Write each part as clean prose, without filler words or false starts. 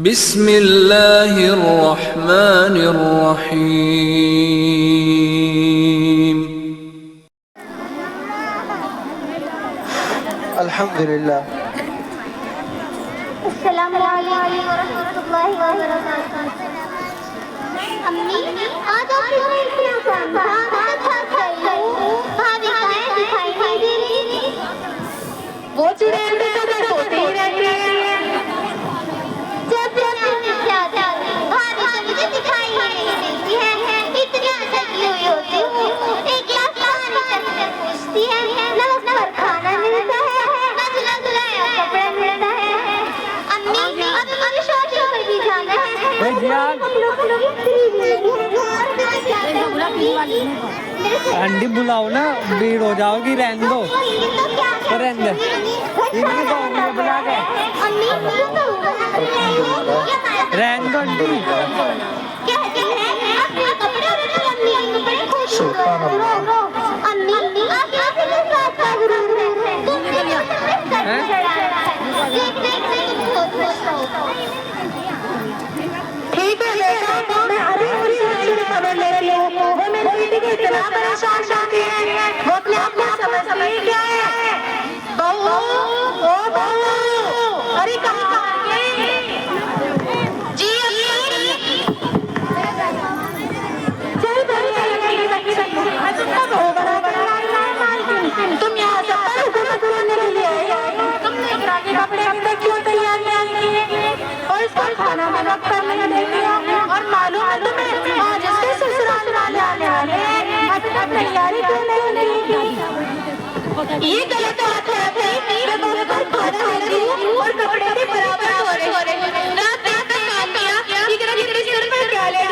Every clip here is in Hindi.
बिस्मिल्लाहिर्रहमानिर्रहीम। अल्हम्दुलिल्लाह। अस्सलामु अलैकुम वरहमतुल्लाहि वबरकातुहू। अम्मी आज आपके घर इतना काम था, थक गई हूँ। भाभी कहाँ दिखाई नहीं दे रही? वो चुड़ैल तो सोते ही रहती है। जब जाते भाभी तो मुझे दिखाई ही नहीं देती है। इतना थकी हुई होती हूँ। एक गिलास पानी तक से पूछती है, न वक्त पर खाना मिलता है, न धुलाया कपड़ा मिलता है। अम्मी अब मुझे शॉपिंग पर भी जाना है। आंटी बुलाओ ना, भीड़ हो जाओगी। रहने दो, रहने दो, इनकी तो उंगली बुला के रहने दो आंटी। ठीक है बेटा, मैं अभी उसी बच्ची की खबर लेती हूँ। वो मेरी बेटी को इतना परेशान करती है, वो अपने आप को समझती क्या है? बहू, ओ बहू, अरे कहाँ गई? जी अम्मी। चल तुम यहाँ से पर हुकूमत करने के लिए आई हो। तुमने के कपड़े अभी तक क्यों तैयार नहीं किए? और इसको खाना बना कर नहीं देती हो। और मालूम है तुम्हें आज इसके ससुराल वाले आने वाले हैं, अभी तक तैयारी क्यों नहीं की? ये गलत बात है। मैं दोनों को खाना देती हूँ और कपड़े भी बराबर हो रहे। रात दिन तक काम किया, इकरा की बिस्तर पर क्या ले आई?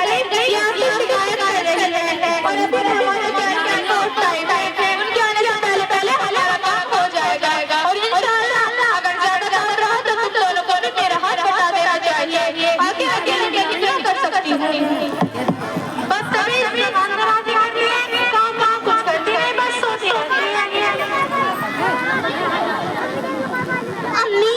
यहाँ की शिकायत कर रही है। और अभी मेहमानों के आने का बहुत टाइम है। उनके आने से पहले हमारा काम हो जाएगा। और इंशाअल्लाह अगर ज्यादा काम रहा तो तुम दोनों को भी मेरा हाथ बता देना चाहिए। आगे अकेले क्या कर सकती हूँ? बस तभी मेहमान नवाजी करती है, काम कुछ करती है, बस सोती रहती है। अम्मी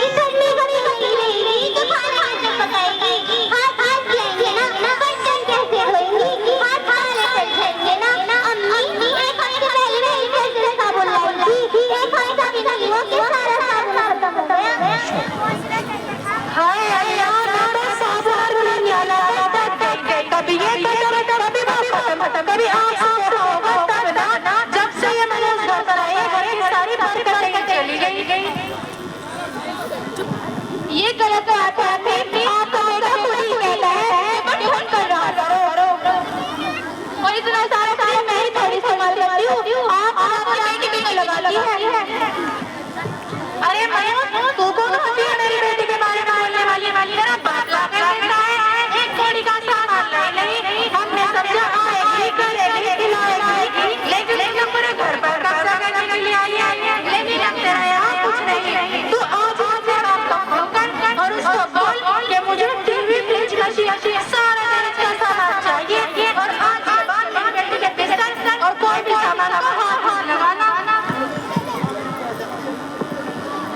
इतनी बड़ी बनी रहेगी तो खाना कैसे पकाएगी? हाथ जाएंगे ना, बर्तन कैसे धोएंगी? हाथ कट जाएंगे ना। अम्मी एक खाने से पहले मैं एक कैसे साबुन लाऊंगी? एक खाने का भी नहीं हुआ कि सारा साबुन खत्म हो गया। हाय यार, मैं साबुन नहीं आना था। कभी ये कभी कभी आप होगा तब ना। जब से ये मैंने उस घर पर आई है, सारी बातें चली गई। ये गलत बात है। आपका बेटा खुद ही कहता है बट फोन कर रहा करो। और इतना सारा काम मैं ही थोड़ी संभाल करती हूँ, आप बेटी भी नहीं लगाती है। अरे मैं तू कौन होती है मेरी बेटी के बारे में बोलने वाली? तेरा बाप लाके देता है एक थोड़ी का सामान नहीं। हमने समझा आएगी करेगी खिलाएगी, लेकिन पूरे घर पर कब्जा करने के लिए आई है। लेकिन अब तेरा यहाँ कुछ नहीं। तू आज मुझे बाप का फोन कर और उसको बोल कि मुझे टीवी फ्रिज मशीन सारा दिन का सामान चाहिए। और आज के बाद मेरी बेटी के बिस्तर और कोई भी सामान का हाथ लगाना।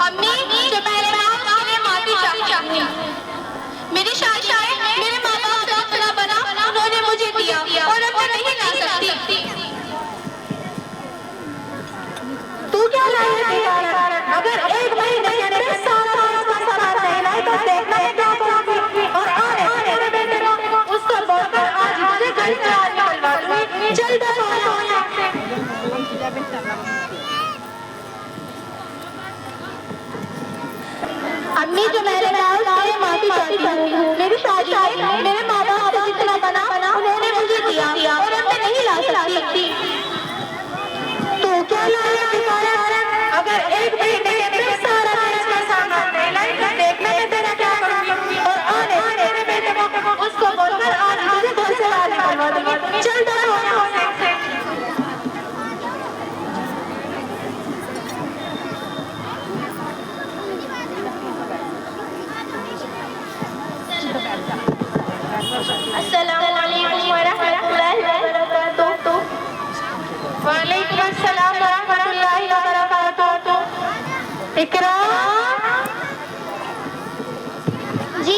अम्मी जो पहले मैं उसके लिए माफी चाहती हूँ। मेरी शादी मेरे माँ बाप से अपना बना उन्होंने मुझे दिया और अब मैं नहीं ला सकती। तू क्या लाएगी? अगर एक महीने के अंदर सारा सामान नहीं लाई तो देखना है क्या करूँगी। और मेरे बेटे को उसको बोलकर आज मुझे घर से आज निकलवा दूँगी। चल दो यहाँ से। अम्मी जो मेरे माफी चाहती हूँ। मेरी शादी मेरे माँ बाप से जितना बना उन्होंने मुझे दिया और अब मैं नहीं ला सकती। तो क्या लाएगी? अगर एक महीने के अंदर सारा का सामान नहीं लाई तो देखने में तेरा क्या करूँगी। और मेरे बेटे को उसको बोलकर आज मुझे घर से बाहर निकलवा दूँगी। चल दो यहाँ से। अस्सलामु अलैकुम वरहमतुल्लाहि वबरकातुहू। वालेकुम अस्सलाम वरहमतुल्लाहि वबरकातुहू। इकरा जी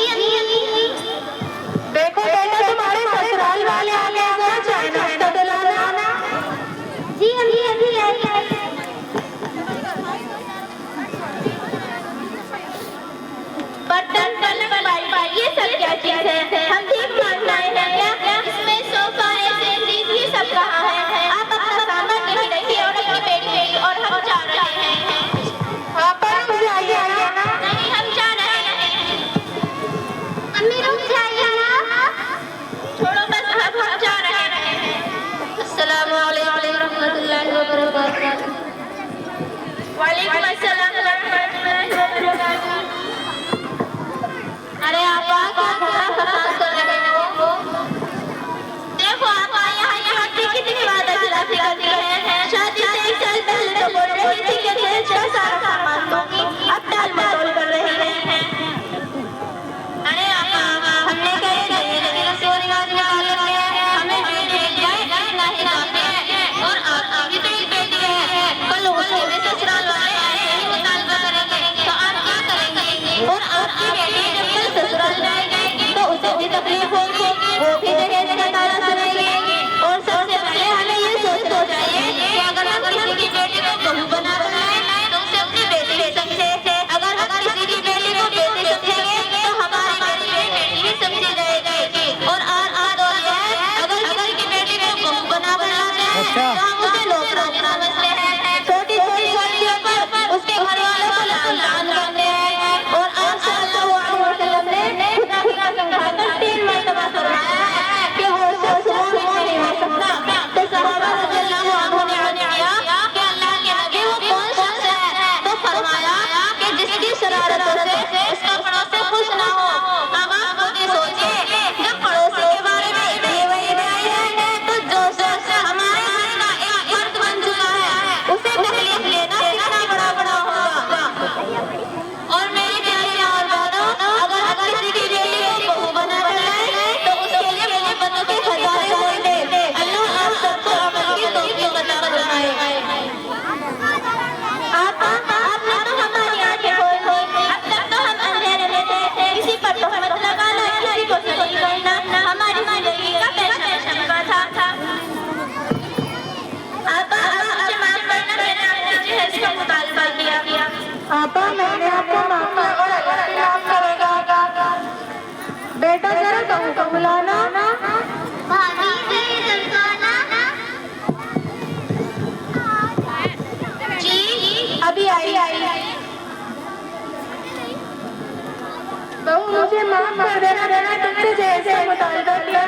मुझे माफ कर देना, मैंने तुमसे जैसे मुतालबा किया।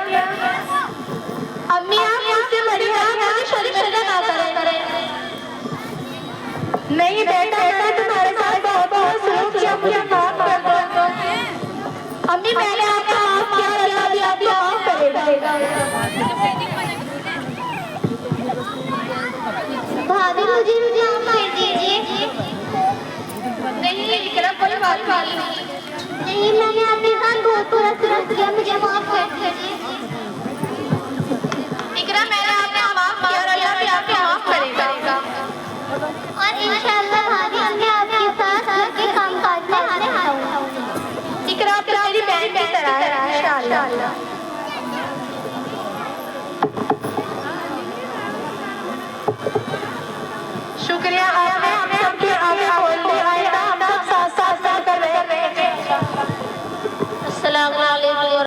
अम्मी आप मुझसे बड़ी हैं, आप मुझे शर्मिंदा ना करें। नहीं बेटा, मैंने तुम्हारे साथ बहुत सलूक किया, मुझे माफ कर दो। अम्मी मैंने आपको माफ किया, अल्लाह भी आपको माफ करेगा। भाभी मुझे माफ कर दीजिए। नहीं इकरा, कोई बात नहीं। नहीं, मैंने आपके साथ बहुत बुरा सलूक किया, मुझे माफ कर दीजिए। इकरा मैंने आपको माफ किया और अल्लाह भी आपको माफ करेगा। और इंशाअल्लाह भाभी मैं आपके साथ घर के कामकाज में हाथ मिलाऊंगी। इकरा आप मेरी बहन की तरह है इंशाअल्लाह। शुक्रिया आपने